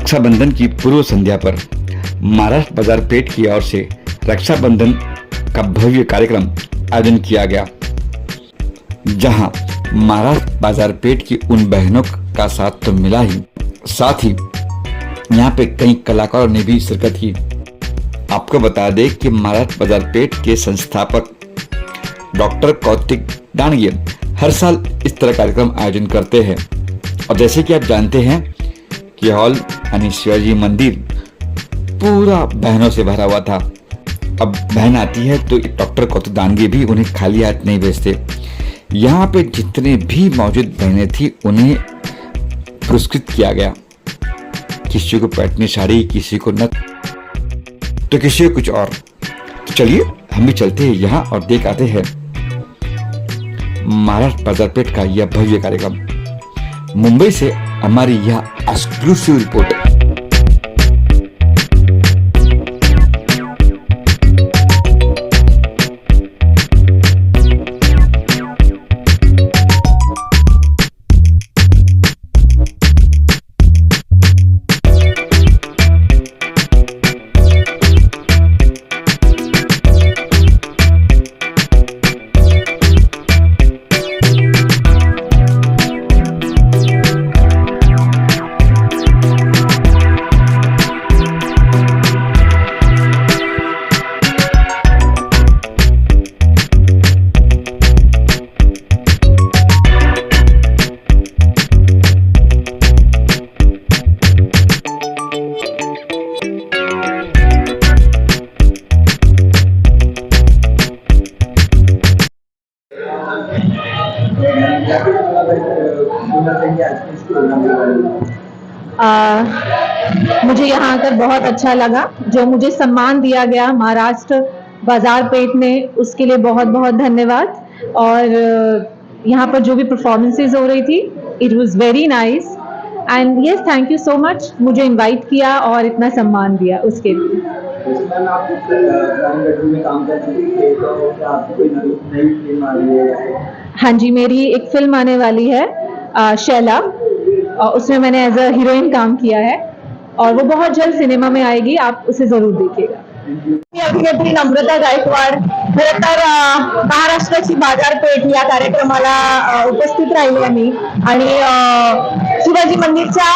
रक्षाबंधन की पूर्व संध्या पर महाराष्ट्र बाजारपेठ की ओर से रक्षाबंधन का भव्य कार्यक्रम आयोजन किया गया, जहां महाराष्ट्र बाजारपेठ की उन बहनों का साथ तो मिला ही, साथ ही यहाँ पे कई कलाकारों ने भी शिरकत की। आपको बता दें कि महाराष्ट्र बाजारपेठ के संस्थापक डॉक्टर कौतिक दांडगे हर साल इस तरह कार्यक्रम आयोजन करते हैं, और जैसे कि आप जानते हैं कि हॉल यानी शिवाजी मंदिर पूरा बहनों से भरा हुआ था। अब बहन आती है तो डॉक्टर कौतिक दांडगे भी उन्हें खाली हाथ नहीं भेजते। यहाँ पे जितने भी मौजूद बहनें थी उन्हें पुरस्कृत किया गया। किसी को पैठनी साड़ी, किसी को नथ, तो किसी को कुछ और। तो चलिए हम भी चलते हैं यहाँ और देख आते हैं महाराष्ट्र बाजारपेठ का यह भव्य कार्यक्रम। मुंबई से हमारी यह एक्सक्लूसिव रिपोर्ट। मुझे यहाँ आकर बहुत अच्छा लगा। जो मुझे सम्मान दिया गया महाराष्ट्र बाजारपेठ में, उसके लिए बहुत बहुत धन्यवाद। और यहाँ पर जो भी परफॉर्मेंसेज हो रही थी, इट वाज very nice end yes, thank you so much मुझे इनवाइट किया और इतना सम्मान दिया उसके लिए। हाँ जी, मेरी एक फिल्म आने वाली है शैला, और उसमें मैंने एज अ हीरोइन काम किया है और वो बहुत जल्द सिनेमा में आएगी, आप उसे जरूर देखिएगा। मी अभिनेत्री नम्रता गायकवाड खरं तर महाराष्ट्राची बाजारपेठ या कार्यक्रमाला उपस्थित राहिले मी, आणि शिवाजी मंदिरच्या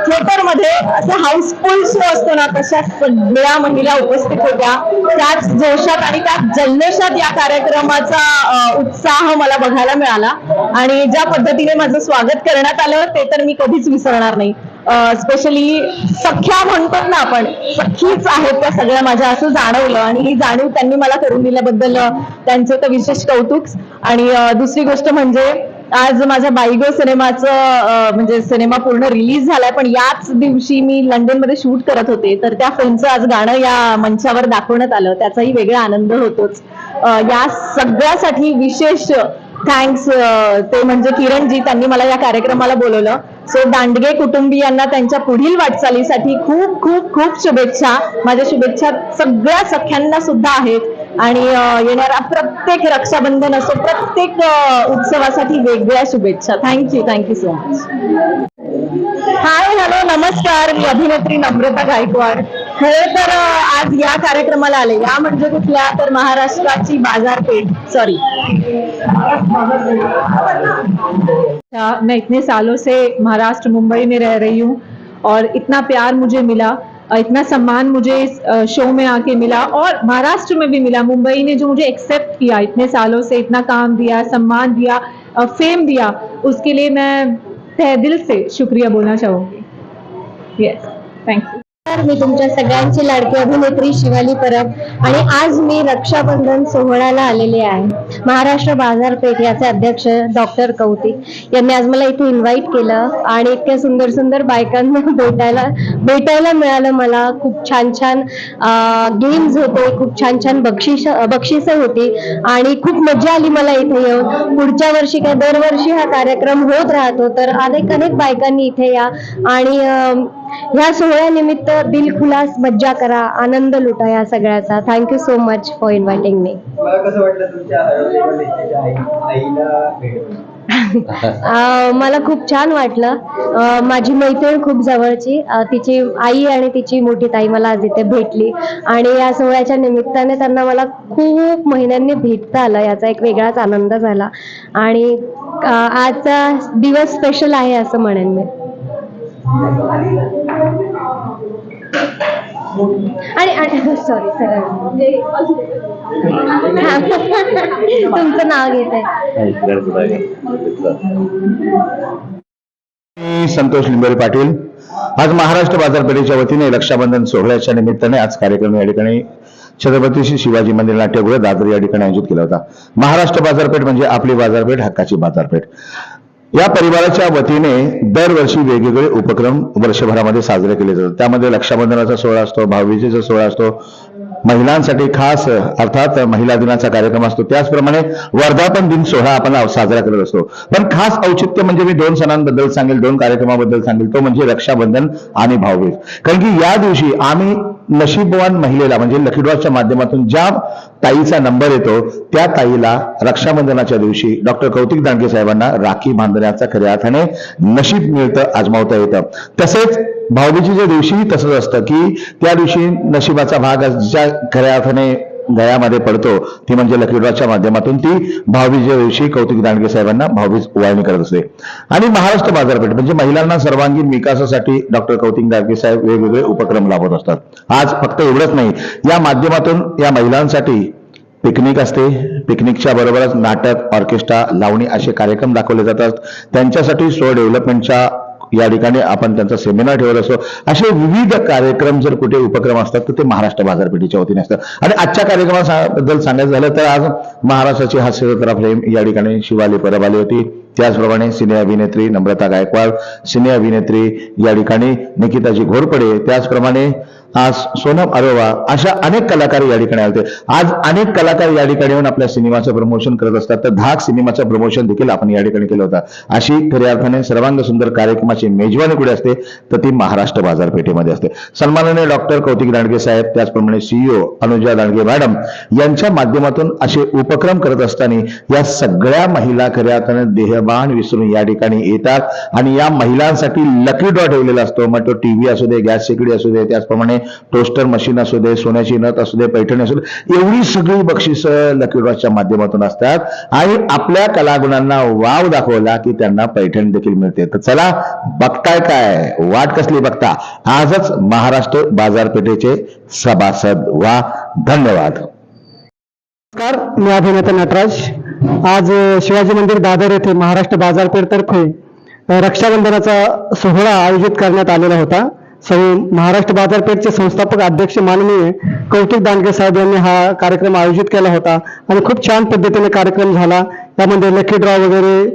थिएटरमध्ये असं हाऊसफुल शो असतो ना, तशा सगळ्या महिला उपस्थित होत्या। त्याच जोशात आणि त्याच जल्लोषात या कार्यक्रमाचा उत्साह मला बघायला मिळाला, आणि ज्या पद्धतीने माझं स्वागत करण्यात आलं ते तर मी कधीच विसरणार नाही। स्पेशली सख्या म्हणतात ना आपण, सखीच आहेत त्या सगळ्या माझ्या, असं जाणवलं, आणि ही जाणीव त्यांनी मला करून दिल्याबद्दल त्यांचं तर विशेष कौतुक। आणि दुसरी गोष्ट म्हणजे आज माझ्या बाईगो सिनेमाचं म्हणजे सिनेमा पूर्ण रिलीज झालाय, पण याच दिवशी मी लंडनमध्ये शूट करत होते, तर त्या फिल्मचं आज गाणं या मंचावर दाखवण्यात आलं, त्याचाही वेगळा आनंद होतोच। या सगळ्यासाठी विशेष थँक्स ते म्हणजे किरणजी, त्यांनी मला या कार्यक्रमाला बोलवलं। सो दांडगे कुटुंबियांना त्यांच्या पुढील वाटचालीसाठी खूप खूप खूप शुभेच्छा। माझ्या शुभेच्छा सगळ्या सख्यांना सुद्धा आहेत, आणि येणारा प्रत्येक रक्षाबंधन असो, प्रत्येक उत्सवासाठी वेगळ्या शुभेच्छा। Thank you so much. Hi, hello, नमस्कार, मी अभिनेत्री नम्रता गायकवाड। खरं तर आज या कार्यक्रमाला आले, या म्हणजे कुठल्या, तर महाराष्ट्राची बाजारपेठ, सॉरी, मैं इतने सालों से महाराष्ट्र मुंबई में रह रही हूँ और इतना प्यार मुझे मिला, इतना सम्मान मुझे इस शो में आके मिला और महाराष्ट्र में भी मिला। मुंबई ने जो मुझे एक्सेप्ट किया, इतने सालों से इतना काम दिया, सम्मान दिया, फेम दिया, उसके लिए मैं तहे दिल से शुक्रिया बोलना चाहूँगी। Yes, thank you. मी तुमच्या सगळ्यांची लाडकी अभिनेत्री शिवाली परब, आणि आज मी रक्षाबंधन सोहळ्याला आलेले आहे। महाराष्ट्र बाजारपेठ याचे अध्यक्ष डॉक्टर कौतिक यांनी आज मला इथे इन्व्हाइट केलं, आणि इतक्या सुंदर सुंदर बायकांना भेटायला मिळालं मला। खूप छान छान गेम्स होते, खूप छान छान बक्षिसं होती, आणि खूप मजा आली मला इथे येऊन। पुढच्या वर्षी काय दरवर्षी हा कार्यक्रम होत राहतो, तर अनेक बायकांनी इथे या, आणि ह्या सोहळ्यानिमित्त दिलखुलास मज्जा करा, आनंद लुटा या सगळ्याचा। थँक्यू सो मच फॉर इन्व्हाइटिंग मी। मला कसं वाटलं तुमच्या हरवलेल्या आईला भेटून? मला खूप छान वाटलं. माझी मैत्रीण खूप जवळची, तिची आई आणि तिची मोठी ताई मला आज इथे भेटली आणि या सोहळ्याच्या निमित्ताने त्यांना मला खूप महिन्यांनी भेटता आलं, याचा एक वेगळाच आनंद झाला आणि आजचा दिवस स्पेशल आहे असं म्हणेन मी. आणि सॉरी सर, तुमचं नाव घेत आहे. मी संतोष लिंबोरे पाटील. आज महाराष्ट्र बाजारपेठेच्या वतीने रक्षाबंधन सोहळ्याच्या निमित्ताने आज कार्यक्रम या ठिकाणी छत्रपती श्री शिवाजी मंदिर नाट्यगृह दादर या ठिकाणी आयोजित केला होता. महाराष्ट्र बाजारपेठ म्हणजे आपली बाजारपेठ, हक्काची बाजारपेठ. या परिवाराच्या वतीने दरवर्षी वेगवेगळे उपक्रम वर्षभरामध्ये साजरे केले जातात. त्यामध्ये रक्षाबंधनाचा सोहळा असतो, भाऊबीजेचा सोहळा असतो, महिलांसाठी खास अर्थात महिला दिनाचा कार्यक्रम असतो, त्याचप्रमाणे वर्धापन दिन सोहळा आपण साजरा करत असतो. पण खास औचित्य म्हणजे मी 2 सणांबद्दल सांगेल, 2 कार्यक्रमाबद्दल सांगेल, तो म्हणजे रक्षाबंधन आणि भाऊबीज. कारण की या दिवशी आम्ही नशीबवान महिलेला म्हणजे लकी ड्रॉच्या माध्यमातून ज्या ताईचा नंबर येतो त्या ताईला रक्षाबंधनाच्या दिवशी डॉक्टर कौतिक दांडगे साहेबांना राखी बांधण्याचा खऱ्या अर्थाने नशीब मिळतं, आजमावता येतं. तसेच भाऊबीजेच्या दिवशीही तसंच असतं की त्या दिवशी नशिबाचा भाग ज्या खऱ्या अर्थाने गळ्यामध्ये पडतो ती म्हणजे लकी ड्रॉच्या माध्यमातून ती भाऊबीजेच्या दिवशी कौतिक दांडगे साहेबांना भाऊबीज ओवाळणी करत असते. आणि महाराष्ट्र बाजारपेठ म्हणजे महिलांना सर्वांगीण विकासासाठी डॉक्टर कौतिक दांडगे साहेब वेगवेगळे उपक्रम राबवत असतात. आज फक्त एवढंच नाही, या माध्यमातून या महिलांसाठी पिकनिक असते, पिकनिकच्या बरोबरच नाटक, ऑर्केस्ट्रा, लावणी असे कार्यक्रम दाखवले जातात. त्यांच्यासाठी स्व डेव्हलपमेंटच्या या ठिकाणी आपण त्यांचा सेमिनार ठेवत असतो. असे विविध कार्यक्रम जर कुठे उपक्रम असतात तर ते महाराष्ट्र बाजारपेठेच्या वतीने असतात. आणि आजच्या कार्यक्रमाबद्दल सांगायचं झालं तर आज महाराष्ट्राची हास्यजत्रा फ्लेम या ठिकाणी शिवाली परब आली होती. त्याचप्रमाणे सिने अभिनेत्री नम्रता गायकवाड, सिने अभिनेत्री या ठिकाणी निकिताजी घोरपडे, त्याचप्रमाणे आज सोनम अरोरा, अशा अनेक कलाकार या ठिकाणी आले. आज अनेक कलाकार या ठिकाणी येऊन आपल्या सिनेमाचं प्रमोशन करत असतात. तर धाक सिनेमाचं प्रमोशन देखील आपण या ठिकाणी केलं होतं. अशी खऱ्या अर्थाने सर्वांग सुंदर कार्यक्रमाची मेजवानी कुठे असते तर ती महाराष्ट्र बाजारपेठेमध्ये असते. सन्माननीय डॉक्टर कौतिक दांडगे साहेब, त्याचप्रमाणे CEO अनुजा दांडगे मॅडम यांच्या माध्यमातून असे उपक्रम करत असताना या सगळ्या महिला खऱ्या अर्थाने देहभान विसरून या ठिकाणी येतात आणि या महिलांसाठी लकी ड्रॉ ठेवलेला असतो. मग तो टीव्ही असू दे, गॅस शेगडी असू दे, त्याचप्रमाणे टोस्टर मशीन असू दे, सोन्याची नथ असू दे, पैठणी असू दे, एवढी सगळी बक्षिसं लकी ड्रॉच्या माध्यमातून असतात. आणि आपल्या कलागुणांना वाव दाखवला की त्यांना पैठणी देखील मिळते. तर चला, बघताय काय, वाट कसली बघता, आजच महाराष्ट्र बाजारपेठेचे सभासद व्हा. धन्यवाद. नमस्कार, मी अभिनेता नटराज. आज शिवाजी मंदिर दादर येथे महाराष्ट्र बाजारपेठ तर्फे रक्षाबंधनाचा सोहळा आयोजित करण्यात आलेला होता. महाराष्ट्र बाजारपेठचे संस्थापक अध्यक्ष माननीय कौतिक दांडगे साहेब यांनी हा कार्यक्रम आयोजित केला होता आणि खूप छान पद्धतीने कार्यक्रम झाला. त्यामध्ये लकी ड्रॉ वगैरे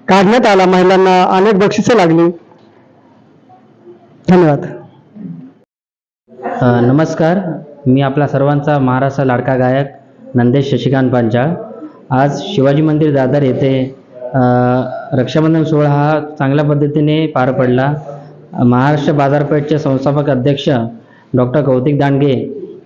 काढण्यात आला, महिलांना अनेक बक्षिसे लागली. धन्यवाद. नमस्कार, मी आपला सर्वांचा महाराष्ट्र लाडका गायक नंदेश शशिकांत पांचाळ. आज शिवाजी मंदिर दादर येथे रक्षाबंधन सोहळा हा चांगल्या पद्धतीने पार पडला. महाराष्ट्र बाजारपेठचे संस्थापक अध्यक्ष डॉक्टर कौतिक दांडगे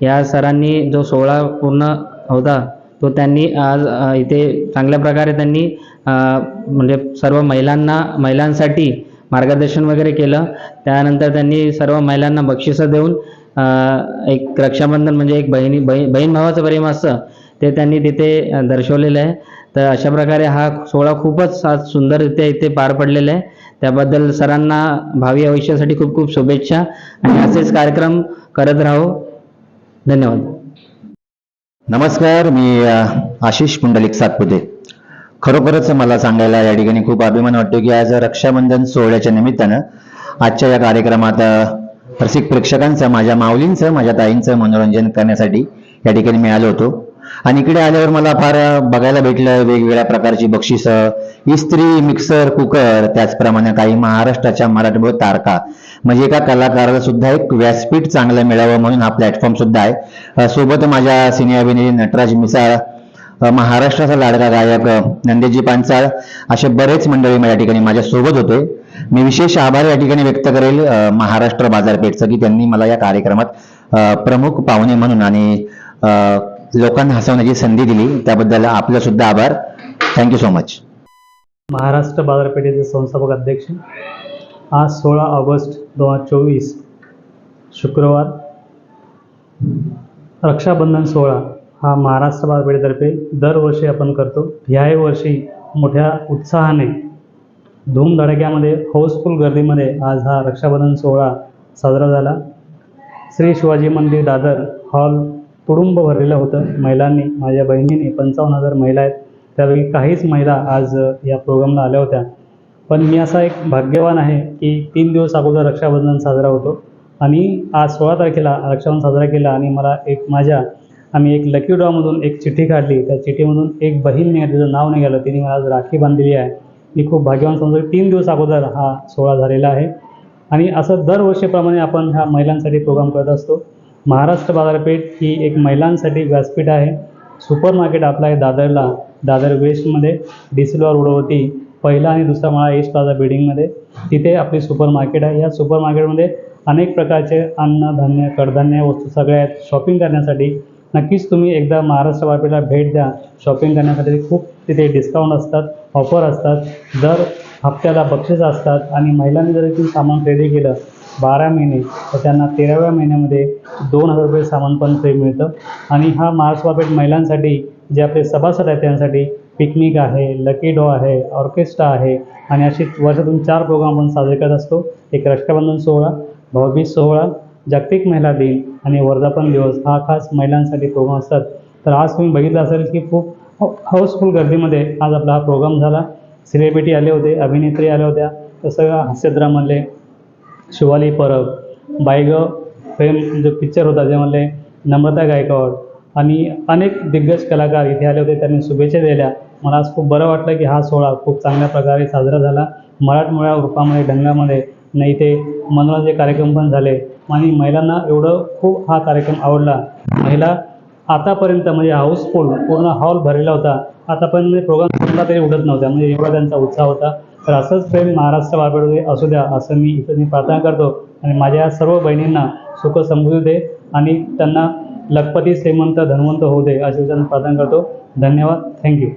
या सरांनी जो सोहळा पूर्ण होता तो त्यांनी आज इथे चांगल्या प्रकारे त्यांनी म्हणजे सर्व महिलांसाठी मार्गदर्शन वगैरे केलं. त्यानंतर त्यांनी सर्व महिलांना बक्षिसं देऊन एक रक्षाबंधन म्हणजे एक बहीण भावाचं प्रेम असतं ते त्यांनी तिथे दर्शवलेलं आहे. तर अशा प्रकारे हा सोहळा खूपच आज सुंदररित्या इथे पार पडलेला आहे. त्याबद्दल सरांना भावी आयुष्यासाठी खूप खूप शुभेच्छा आणि असेच कार्यक्रम करत राहू. धन्यवाद. नमस्कार, मी आशिष पुंडलिक सातपुते. खरोखरच मला सांगायला या ठिकाणी खूप अभिमान वाटतो की आज रक्षाबंधन सोहळ्याच्या निमित्तानं आजच्या या कार्यक्रमात रसिक प्रेक्षकांचं, माझ्या माऊलींचं, माझ्या ताईंचं मनोरंजन करण्यासाठी या ठिकाणी मी आलो होतो. आणि इकडे आल्यावर मला फार बघायला भेटलं वेगवेगळ्या प्रकारची बक्षिसं, इस्त्री, मिक्सर, कुकर, त्याचप्रमाणे काही महाराष्ट्राच्या मराठमोळ्या तारका, म्हणजे एका कलाकाराला सुद्धा एक व्यासपीठ चांगलं मिळावं म्हणून हा प्लॅटफॉर्म सुद्धा आहे. सोबत माझ्या सिने अभिनेत्री नटराज मिसाळ, महाराष्ट्राचा लाडका गायक नंदेशजी पांचाळ, असे बरेच मंडळी या ठिकाणी माझ्या सोबत होते. मी विशेष आभार या ठिकाणी व्यक्त करेल महाराष्ट्र बाजारपेठचं की त्यांनी मला या कार्यक्रमात प्रमुख पाहुणे म्हणून आणि लोकांना हसवण्याची संधी दिली. त्याबद्दल आपलं सुद्धा आभार. Thank you so much. महाराष्ट्र बाजारपेठेचे संस्थापक अध्यक्ष. आज 16 ऑगस्ट 2024 शुक्रवार. रक्षाबंधन सोहळा हा महाराष्ट्र बाजारपेठेतर्फे दरवर्षी आपण करतो. ह्याही वर्षी मोठ्या उत्साहाने धूमधडाक्यामध्ये हाऊसफुल गर्दीमध्ये आज हा रक्षाबंधन सोहळा साजरा झाला. श्री शिवाजी मंदिर दादर हॉल तुडुंब भरलेलं होतं महिलांनी. माझ्या बहिणीने 55,000 महिला आहेत, त्यापैकी काहीच महिला आज या प्रोग्रामला आल्या होत्या. पण मी असा एक भाग्यवान आहे की 3 दिवस अगोदर रक्षाबंधन साजरा होतो आणि आज 16 तारखेला रक्षाबंधन साजरा केला आणि मला आम्ही एक लकी ड्रॉमधून एक चिठ्ठी काढली. त्या चिठ्ठीमधून एक बहीण निघाली, तिचं नाव निघालं, तिने मला आज राखी बांधलेली आहे. मी खूप भाग्यवान समजतो. 3 दिवस अगोदर हा सोहळा झालेला आहे आणि असं दरवर्षीप्रमाणे आपण ह्या महिलांसाठी प्रोग्राम करत असतो. महाराष्ट्र बाजारपेठ ही एक महिलांसाठी व्यासपीठ आहे. सुपर मार्केट आपलं आहे दादरला, दादर वेस्टमध्ये डिसिलॉर रोडवरती पहिला आणि दुसरा माळा ईस्ट प्लाझा बिल्डिंगमध्ये. तिथे आपली सुपर मार्केट आहे. या सुपर मार्केटमध्ये अनेक प्रकारचे अन्न धान्य कडधान्य वस्तू सगळ्या आहेत. शॉपिंग करण्यासाठी नक्कीच तुम्ही एकदा महाराष्ट्र बाजारपेठला भेट द्या. शॉपिंग करण्यासाठी खूप तिथे डिस्काउंट असतात, ऑफर असतात, दर हप्त्याला बक्षीस असतात आणि महिलांनी जर इथून सामान खरेदी केलं 12 महिने तर त्यांना 13व्या महिन्यामध्ये 2,000 रुपये सामान पण फ्री मिळतं. आणि हा महाराष्ट्र बाजारपेठ महिलांसाठी जे आपले सभासद आहेत त्यांसाठी पिकनिक आहे, लकी ड्रॉ आहे, ऑर्केस्ट्रा आहे आणि अशी वर्षातून 4 प्रोग्राम आपण साजरे करत असतो. एक रक्षाबंधन सोहळा, भाऊबीज सोहळा, जागतिक महिला दिन आणि वर्धापन दिवस हा खास महिलांसाठी प्रोग्राम असतात. तर आज तुम्ही बघितलं असेल की खूप हाऊसफुल गर्दीमध्ये आज आपला हा प्रोग्राम झाला. सेलिब्रिटी आले होते, अभिनेत्री आल्या होत्या, तसं हास्यद्रामधले शिवाली परब, बायग फेम जो पिक्चर होता त्यामधले नम्रता गायकवाड आणि अनेक दिग्गज कलाकार इथे आले होते. त्यांनी शुभेच्छा दिल्या. मला आज खूप बरं वाटलं की हा सोहळा खूप चांगल्या प्रकारे साजरा झाला. मराठमोळ्या रूपामध्ये ढंगामध्ये नाही ते मनोरंजन कार्यक्रम पण झाले आणि महिलांना एवढं खूप हा कार्यक्रम आवडला. महिला आतापर्यंत म्हणजे हाऊसफुल पूर्ण हॉल भरलेला होता. आतापर्यंत प्रोग्राम संपला तरी उडत नव्हता, म्हणजे एवढा त्यांचा उत्साह होता. तर असंच प्रेम महाराष्ट्र बाजारपेठेमध्ये असू द्या असं मी प्रार्थना करतो आणि माझ्या सर्व बहिणींना सुख समृद्धी दे आणि त्यांना लखपती श्रीमंत धनवंत होऊ दे अशी प्रार्थना करतो. धन्यवाद. थँक्यू.